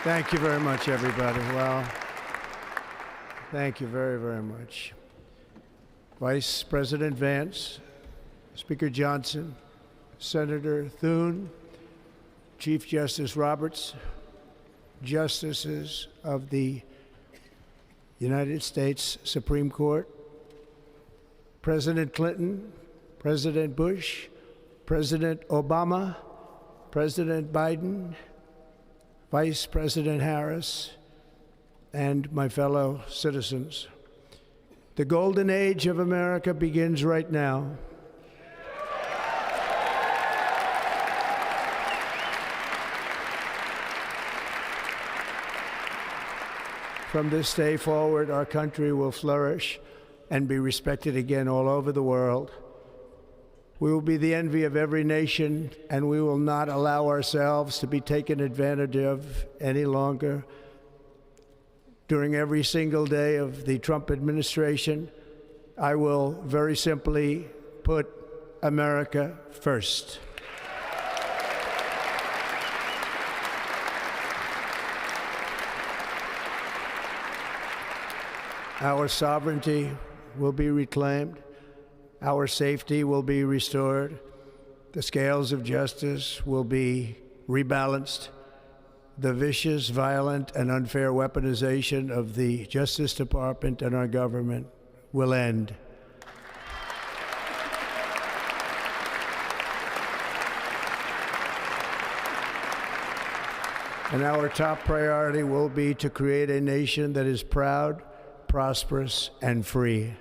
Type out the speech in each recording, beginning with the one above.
Thank you very much, everybody. Well, thank you very, very much. Vice President Vance, Speaker Johnson, Senator Thune, Chief Justice Roberts, Justices of the United States Supreme Court, President Clinton, President Bush, President Obama, President Biden, Vice President Harris, and my fellow citizens. The golden age of America begins right now. From this day forward, our country will flourish and be respected again all over the world. We will be the envy of every nation, and we will not allow ourselves to be taken advantage of any longer. During every single day of the Trump administration, I will very simply put America first. Our sovereignty will be reclaimed. Our safety will be restored. The scales of justice will be rebalanced. The vicious, violent, and unfair weaponization of the Justice Department and our government will end. And our top priority will be to create a nation that is proud, prosperous, and free.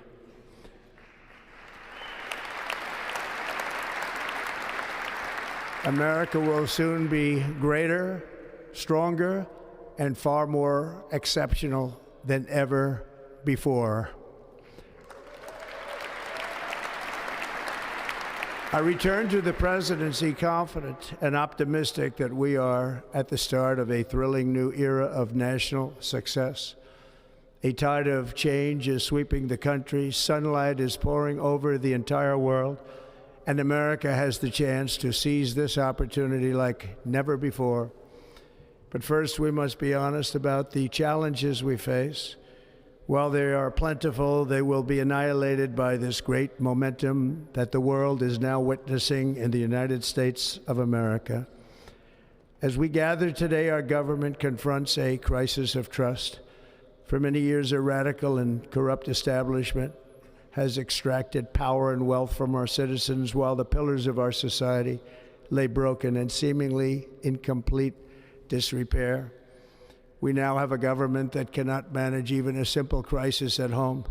America will soon be greater, stronger, and far more exceptional than ever before. I return to the presidency confident and optimistic that we are at the start of a thrilling new era of national success. A tide of change is sweeping the country, sunlight is pouring over the entire world, and America has the chance to seize this opportunity like never before. But first, we must be honest about the challenges we face. While they are plentiful, they will be annihilated by this great momentum that the world is now witnessing in the United States of America. As we gather today, our government confronts a crisis of trust. For many years, a radical and corrupt establishment has extracted power and wealth from our citizens while the pillars of our society lay broken and seemingly in complete disrepair. We now have a government that cannot manage even a simple crisis at home,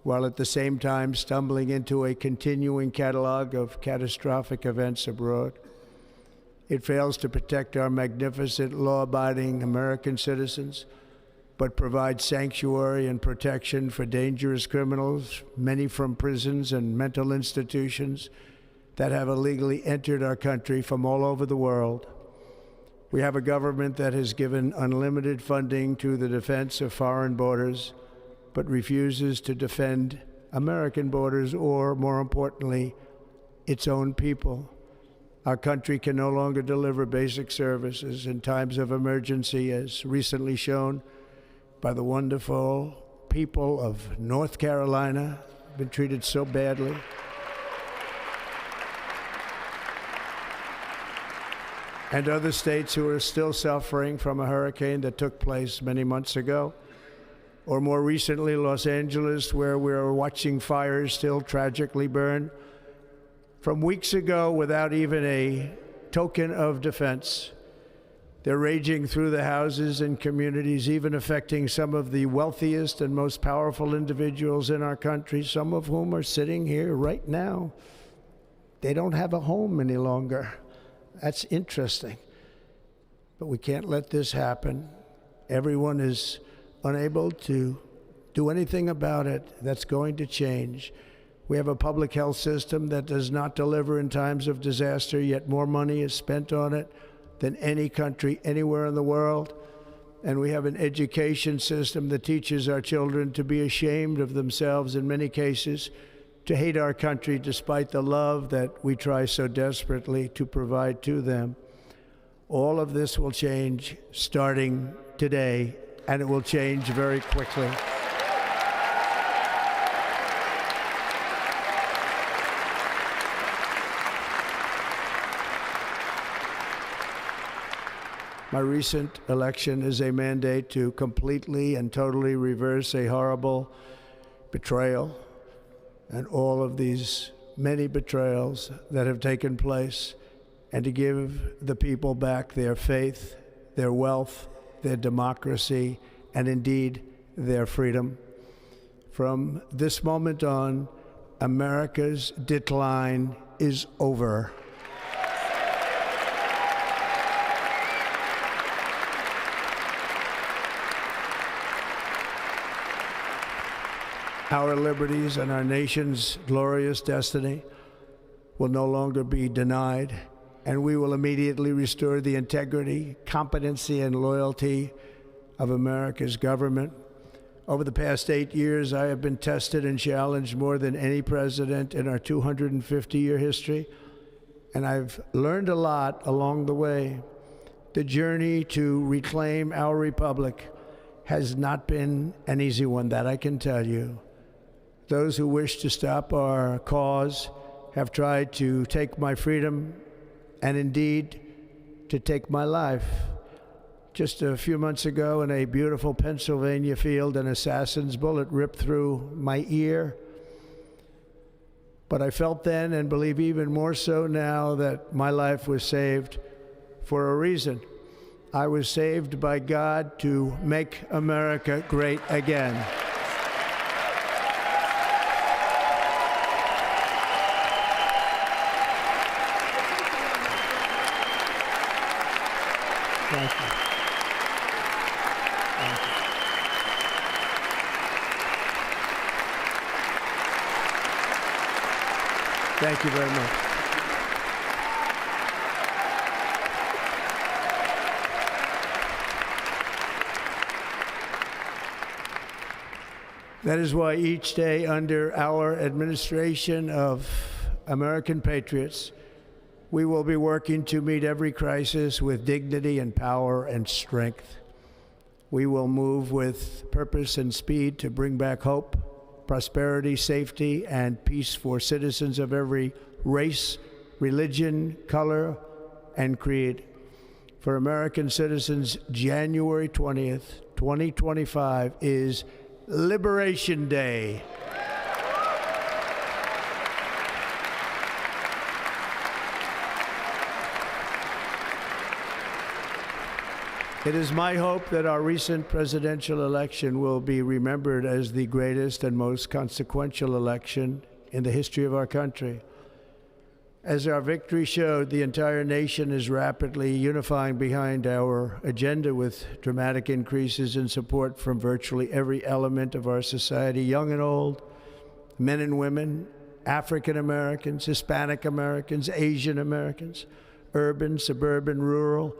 while at the same time stumbling into a continuing catalog of catastrophic events abroad. It fails to protect our magnificent, law-abiding American citizens, but provides sanctuary and protection for dangerous criminals, many from prisons and mental institutions that have illegally entered our country from all over the world. We have a government that has given unlimited funding to the defense of foreign borders, but refuses to defend American borders or, more importantly, its own people. Our country can no longer deliver basic services in times of emergency, as recently shown by the wonderful people of North Carolina, been treated so badly. And other states who are still suffering from a hurricane that took place many months ago. Or more recently, Los Angeles, where we're watching fires still tragically burn from weeks ago without even a token of defense. They're raging through the houses and communities, even affecting some of the wealthiest and most powerful individuals in our country, some of whom are sitting here right now. They don't have a home any longer. That's interesting. But we can't let this happen. Everyone is unable to do anything about it. That's going to change. We have a public health system that does not deliver in times of disaster, yet more money is spent on it than any country anywhere in the world. And we have an education system that teaches our children to be ashamed of themselves in many cases, to hate our country despite the love that we try so desperately to provide to them. All of this will change starting today, and it will change very quickly. My recent election is a mandate to completely and totally reverse a horrible betrayal and all of these many betrayals that have taken place, and to give the people back their faith, their wealth, their democracy, and indeed their freedom. From this moment on, America's decline is over. Our liberties and our nation's glorious destiny will no longer be denied, and we will immediately restore the integrity, competency, and loyalty of America's government. Over the past 8 years, I have been tested and challenged more than any president in our 250-year history, and I've learned a lot along the way. The journey to reclaim our republic has not been an easy one, that I can tell you. Those who wish to stop our cause have tried to take my freedom and indeed to take my life. Just a few months ago in a beautiful Pennsylvania field, an assassin's bullet ripped through my ear. But I felt then, and believe even more so now, that my life was saved for a reason. I was saved by God to make America great again. Thank you. Thank you. Thank you very much. That is why each day under our administration of American patriots, we will be working to meet every crisis with dignity and power and strength. We will move with purpose and speed to bring back hope, prosperity, safety, and peace for citizens of every race, religion, color, and creed. For American citizens, January 20th, 2025 is Liberation Day. It is my hope that our recent presidential election will be remembered as the greatest and most consequential election in the history of our country. As our victory showed, the entire nation is rapidly unifying behind our agenda with dramatic increases in support from virtually every element of our society, young and old, men and women, African Americans, Hispanic Americans, Asian Americans, urban, suburban, rural,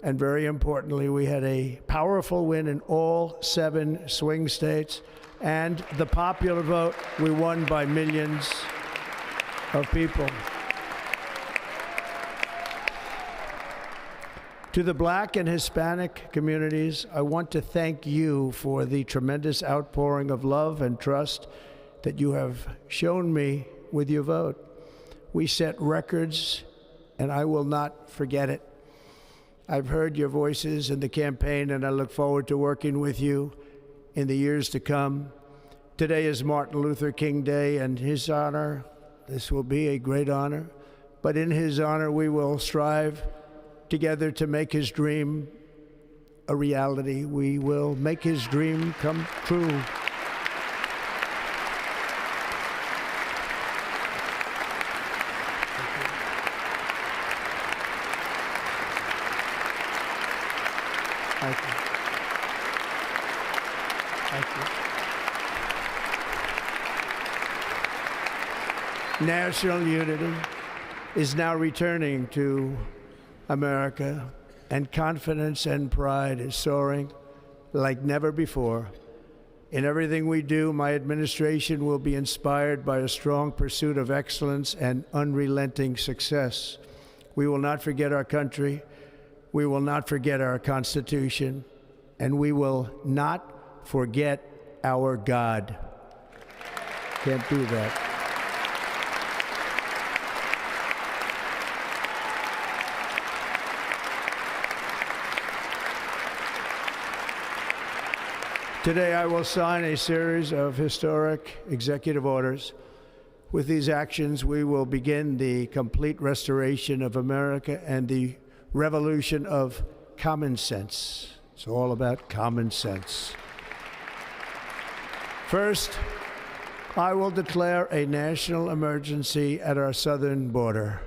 and very importantly, we had a powerful win in all 7 swing states, and the popular vote, we won by millions of people. To the Black and Hispanic communities, I want to thank you for the tremendous outpouring of love and trust that you have shown me with your vote. We set records, and I will not forget it. I've heard your voices in the campaign, and I look forward to working with you in the years to come. Today is Martin Luther King Day, and his honor, this will be a great honor, but in his honor we will strive together to make his dream a reality. We will make his dream come true. Thank you. Thank you. National unity is now returning to America, and confidence and pride is soaring like never before. In everything we do, my administration will be inspired by a strong pursuit of excellence and unrelenting success. We will not forget our country. We will not forget our Constitution, and we will not forget our God. Can't do that. Today, I will sign a series of historic executive orders. With these actions, we will begin the complete restoration of America and the revolution of common sense. It's all about common sense. First, I will declare a national emergency at our southern border.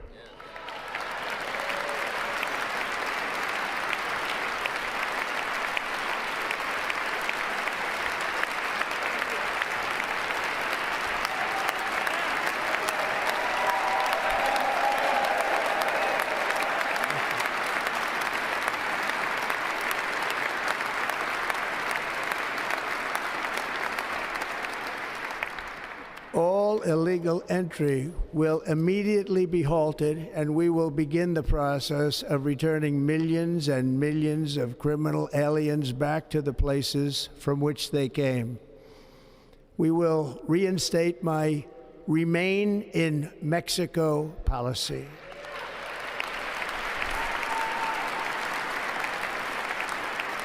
All illegal entry will immediately be halted, and we will begin the process of returning millions and millions of criminal aliens back to the places from which they came. We will reinstate my Remain in Mexico policy.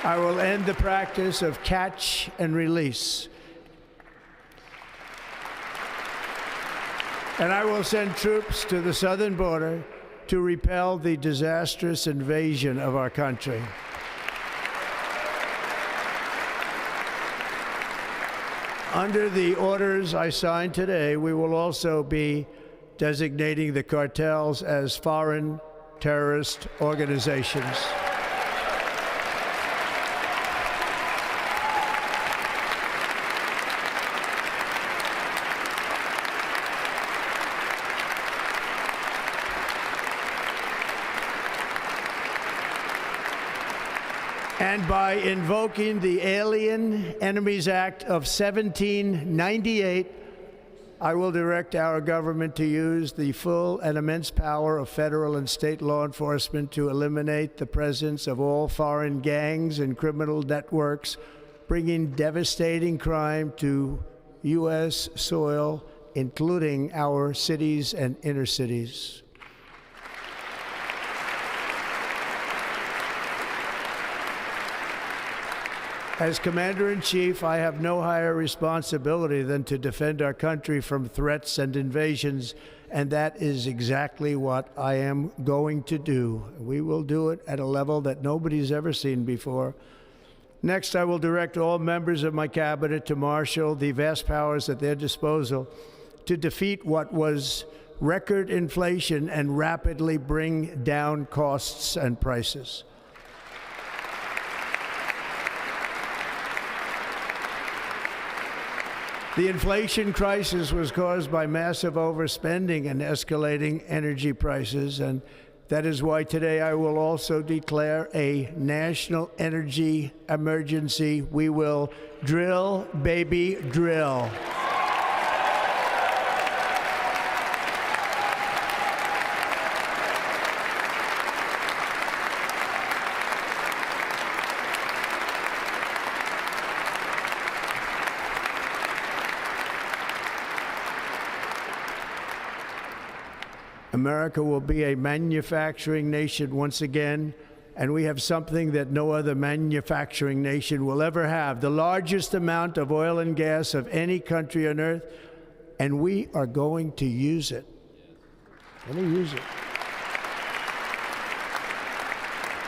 I will end the practice of catch and release. And I will send troops to the southern border to repel the disastrous invasion of our country. Under the orders I signed today, we will also be designating the cartels as foreign terrorist organizations. And by invoking the Alien Enemies Act of 1798, I will direct our government to use the full and immense power of federal and state law enforcement to eliminate the presence of all foreign gangs and criminal networks, bringing devastating crime to U.S. soil, including our cities and inner cities. As Commander-in-Chief, I have no higher responsibility than to defend our country from threats and invasions, and that is exactly what I am going to do. We will do it at a level that nobody's ever seen before. Next, I will direct all members of my cabinet to marshal the vast powers at their disposal to defeat what was record inflation and rapidly bring down costs and prices. The inflation crisis was caused by massive overspending and escalating energy prices, and that is why today I will also declare a national energy emergency. We will drill, baby, drill. America will be a manufacturing nation once again, and we have something that no other manufacturing nation will ever have, the largest amount of oil and gas of any country on earth, and we are going to use it.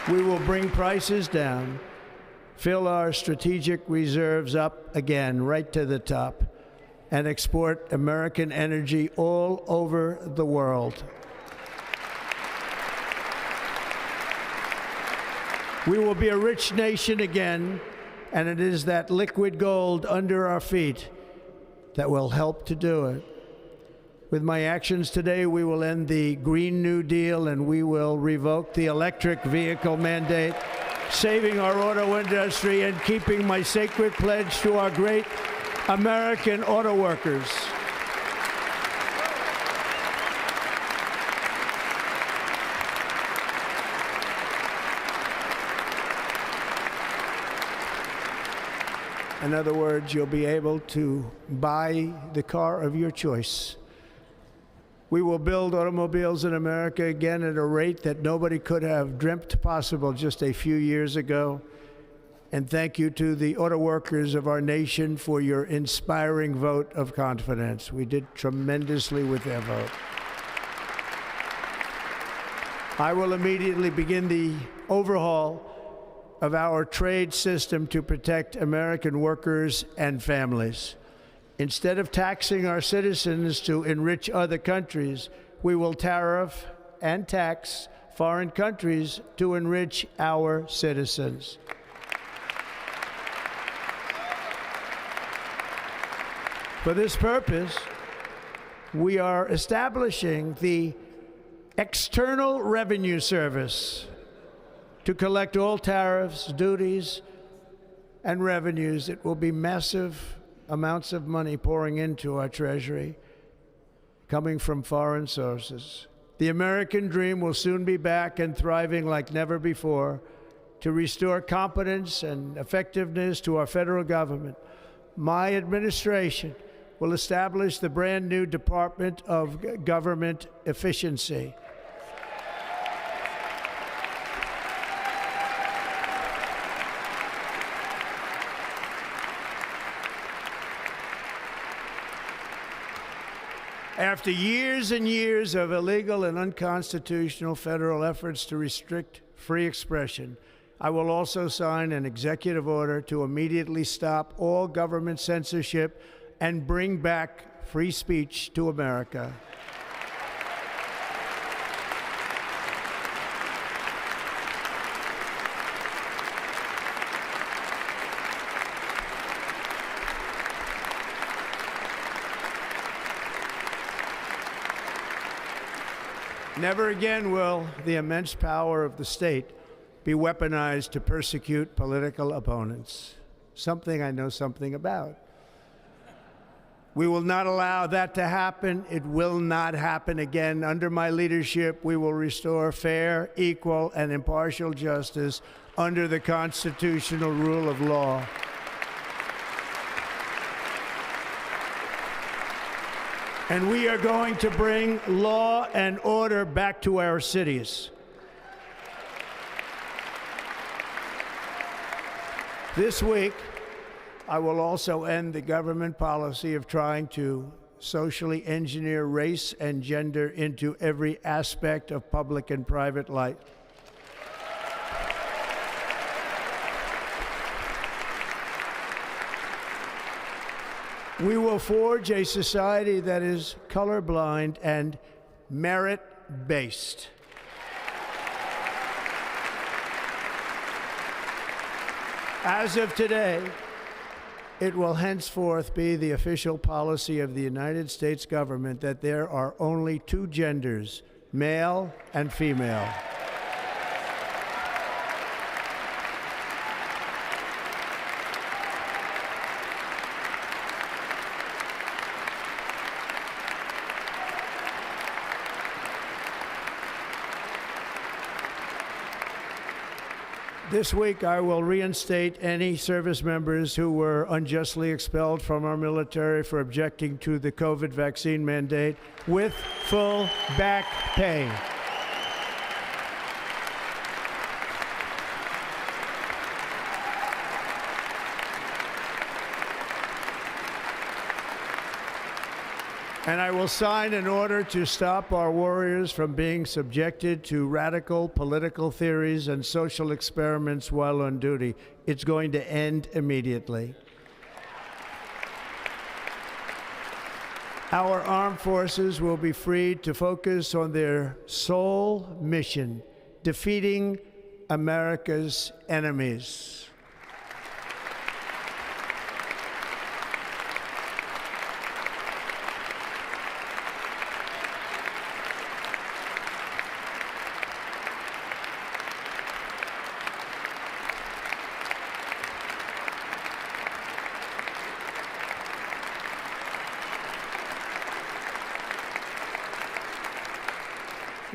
We will bring prices down, fill our strategic reserves up again, right to the top, and export American energy all over the world. We will be a rich nation again, and it is that liquid gold under our feet that will help to do it. With my actions today, we will end the Green New Deal, and we will revoke the electric vehicle mandate, saving our auto industry and keeping my sacred pledge to our great American auto workers. In other words, you'll be able to buy the car of your choice. We will build automobiles in America again at a rate that nobody could have dreamt possible just a few years ago. And thank you to the auto workers of our nation for your inspiring vote of confidence. We did tremendously with their vote. I will immediately begin the overhaul of our trade system to protect American workers and families. Instead of taxing our citizens to enrich other countries, we will tariff and tax foreign countries to enrich our citizens. For this purpose, we are establishing the External Revenue Service to collect all tariffs, duties, and revenues. It will be massive amounts of money pouring into our treasury, coming from foreign sources. The American dream will soon be back and thriving like never before to restore competence and effectiveness to our federal government. My administration will establish the brand new Department of Government Efficiency. After years and years of illegal and unconstitutional federal efforts to restrict free expression, I will also sign an executive order to immediately stop all government censorship and bring back free speech to America. Never again will the immense power of the state be weaponized to persecute political opponents, something I know something about. We will not allow that to happen. It will not happen again. Under my leadership, we will restore fair, equal, and impartial justice under the constitutional rule of law. And we are going to bring law and order back to our cities. This week, I will also end the government policy of trying to socially engineer race and gender into every aspect of public and private life. We will forge a society that is colorblind and merit-based. As of today, it will henceforth be the official policy of the United States government that there are only two genders, male and female. This week, I will reinstate any service members who were unjustly expelled from our military for objecting to the COVID vaccine mandate with full back pay. And I will sign an order to stop our warriors from being subjected to radical political theories and social experiments while on duty. It's going to end immediately. Our armed forces will be freed to focus on their sole mission, defeating America's enemies.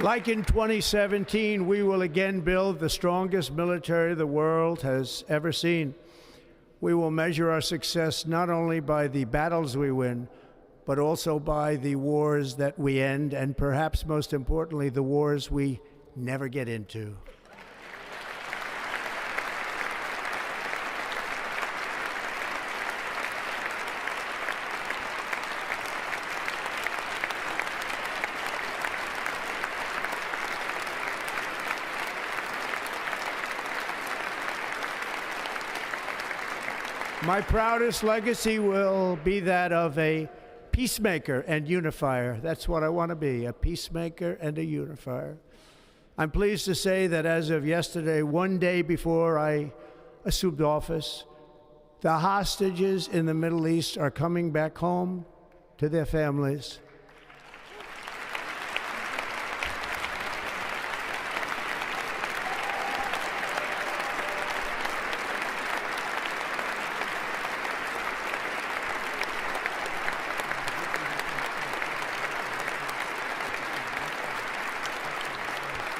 Like in 2017, we will again build the strongest military the world has ever seen. We will measure our success not only by the battles we win, but also by the wars that we end, and perhaps most importantly, the wars we never get into. My proudest legacy will be that of a peacemaker and unifier. That's what I want to be, a peacemaker and a unifier. I'm pleased to say that as of yesterday, one day before I assumed office, the hostages in the Middle East are coming back home to their families.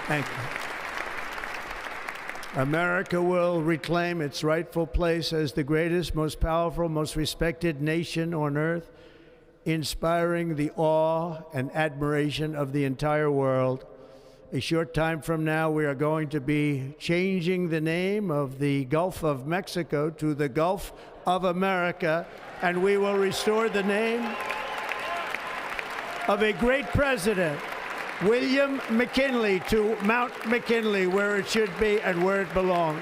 Thank you. America will reclaim its rightful place as the greatest, most powerful, most respected nation on earth, inspiring the awe and admiration of the entire world. A short time from now, we are going to be changing the name of the Gulf of Mexico to the Gulf of America, and we will restore the name of a great president, William McKinley, to Mount McKinley, where it should be and where it belongs.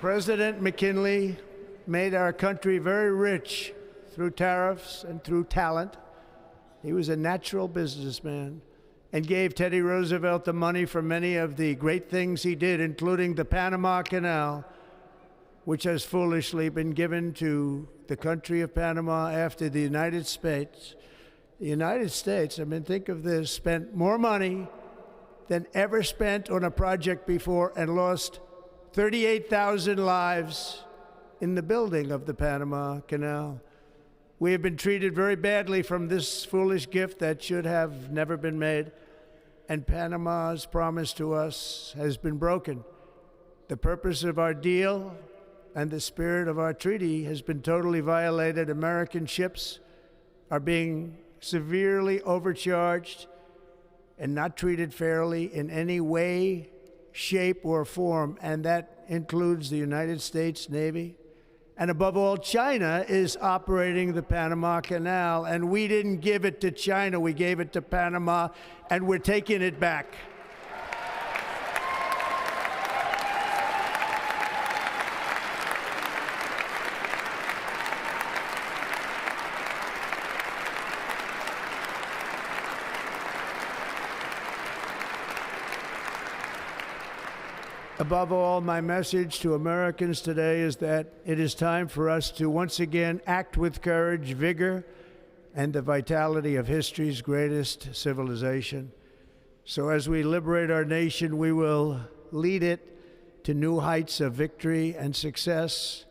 President McKinley made our country very rich through tariffs and through talent. He was a natural businessman and gave Teddy Roosevelt the money for many of the great things he did, including the Panama Canal, which has foolishly been given to the country of Panama after the United States. The United States, I mean, think of this, spent more money than ever spent on a project before and lost 38,000 lives in the building of the Panama Canal. We have been treated very badly from this foolish gift that should have never been made, and Panama's promise to us has been broken. The purpose of our deal and the spirit of our treaty has been totally violated. American ships are being severely overcharged and not treated fairly in any way, shape, or form, and that includes the United States Navy. And above all, China is operating the Panama Canal, and we didn't give it to China, we gave it to Panama, and we're taking it back. Above all, my message to Americans today is that it is time for us to once again act with courage, vigor, and the vitality of history's greatest civilization. So as we liberate our nation, we will lead it to new heights of victory and success.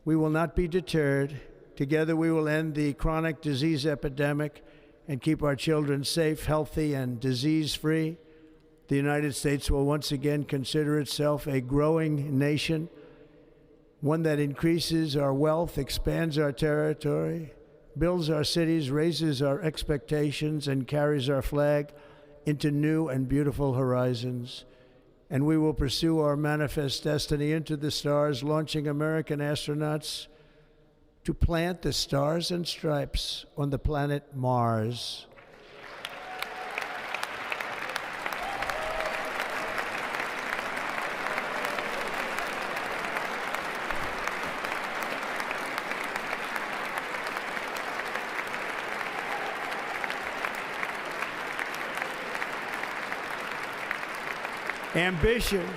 We will not be deterred. Together we will end the chronic disease epidemic and keep our children safe, healthy, and disease-free. The United States will once again consider itself a growing nation, one that increases our wealth, expands our territory, builds our cities, raises our expectations, and carries our flag into new and beautiful horizons. And we will pursue our manifest destiny into the stars, launching American astronauts to plant the stars and stripes on the planet Mars. Ambition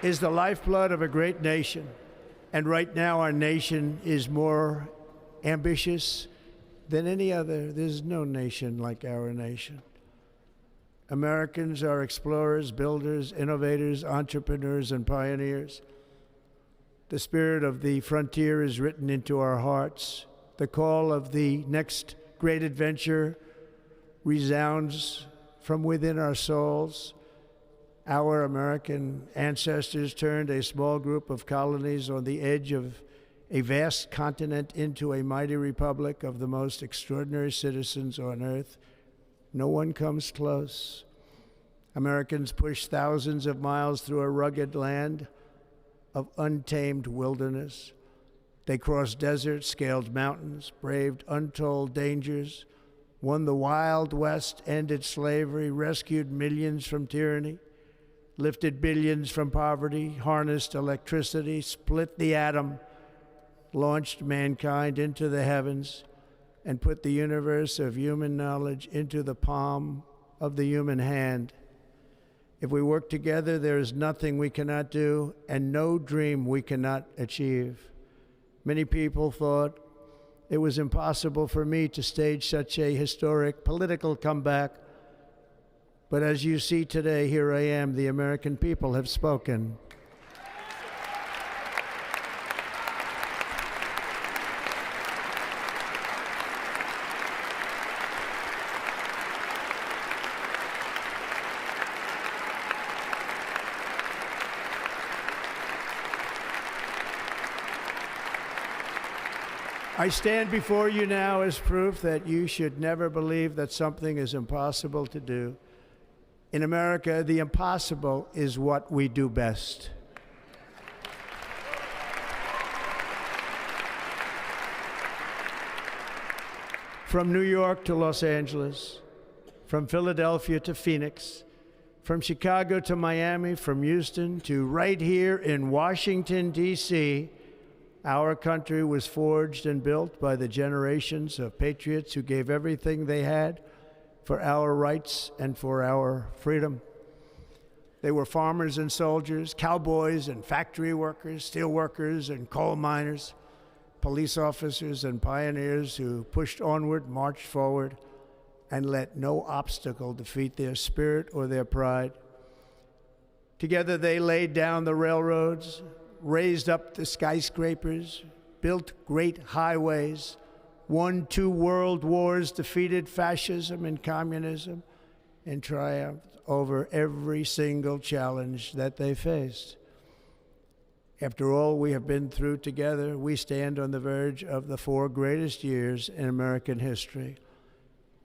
is the lifeblood of a great nation, and right now our nation is more ambitious than any other. There's no nation like our nation. Americans are explorers, builders, innovators, entrepreneurs, and pioneers. The spirit of the frontier is written into our hearts. The call of the next great adventure resounds from within our souls. Our American ancestors turned a small group of colonies on the edge of a vast continent into a mighty republic of the most extraordinary citizens on earth. No one comes close. Americans pushed thousands of miles through a rugged land of untamed wilderness. They crossed deserts, scaled mountains, braved untold dangers, won the Wild West, ended slavery, rescued millions from tyranny, lifted billions from poverty, harnessed electricity, split the atom, launched mankind into the heavens, and put the universe of human knowledge into the palm of the human hand. If we work together, there is nothing we cannot do and no dream we cannot achieve. Many people thought it was impossible for me to stage such a historic political comeback. But as you see today, here I am. The American people have spoken. I stand before you now as proof that you should never believe that something is impossible to do. In America, the impossible is what we do best. From New York to Los Angeles, from Philadelphia to Phoenix, from Chicago to Miami, from Houston to right here in Washington, D.C., our country was forged and built by the generations of patriots who gave everything they had for our rights and for our freedom. They were farmers and soldiers, cowboys and factory workers, steel workers and coal miners, police officers and pioneers who pushed onward, marched forward, and let no obstacle defeat their spirit or their pride. Together they laid down the railroads, raised up the skyscrapers, built great highways, won 2 world wars, defeated fascism and communism, and triumphed over every single challenge that they faced. After all we have been through together, we stand on the verge of the 4 greatest years in American history.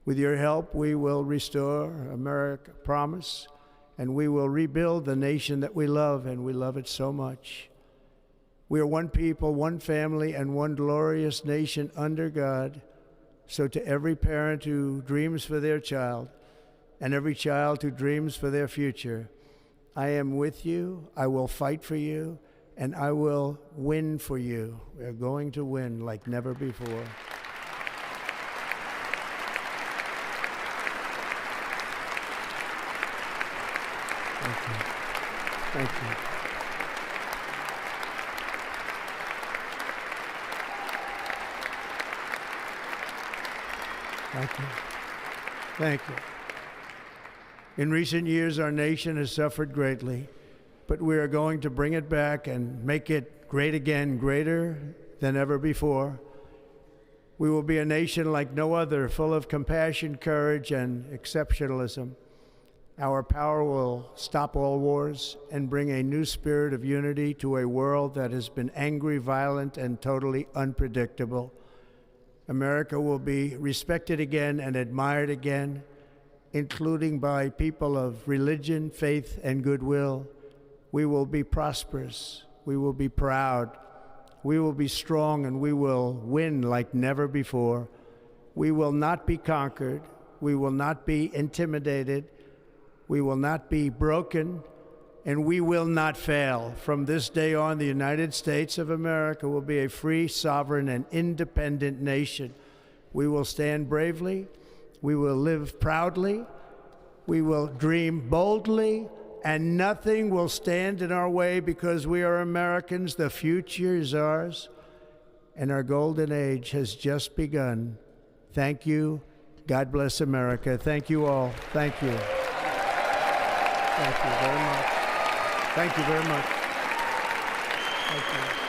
With your help, we will restore America, promise, and we will rebuild the nation that we love, and we love it so much. We are one people, one family, and one glorious nation under God. So to every parent who dreams for their child, and every child who dreams for their future, I am with you, I will fight for you, and I will win for you. We are going to win like never before. Thank you. Thank you. Thank you. Thank you. In recent years, our nation has suffered greatly, but we are going to bring it back and make it great again, greater than ever before. We will be a nation like no other, full of compassion, courage, and exceptionalism. Our power will stop all wars and bring a new spirit of unity to a world that has been angry, violent, and totally unpredictable. America will be respected again and admired again, including by people of religion, faith, and goodwill. We will be prosperous. We will be proud. We will be strong, and we will win like never before. We will not be conquered. We will not be intimidated. We will not be broken, and we will not fail. From this day on, the United States of America will be a free, sovereign, and independent nation. We will stand bravely. We will live proudly. We will dream boldly, and nothing will stand in our way because we are Americans. The future is ours, and our golden age has just begun. Thank you. God bless America. Thank you all. Thank you. Thank you very much. Thank you very much. Thank you.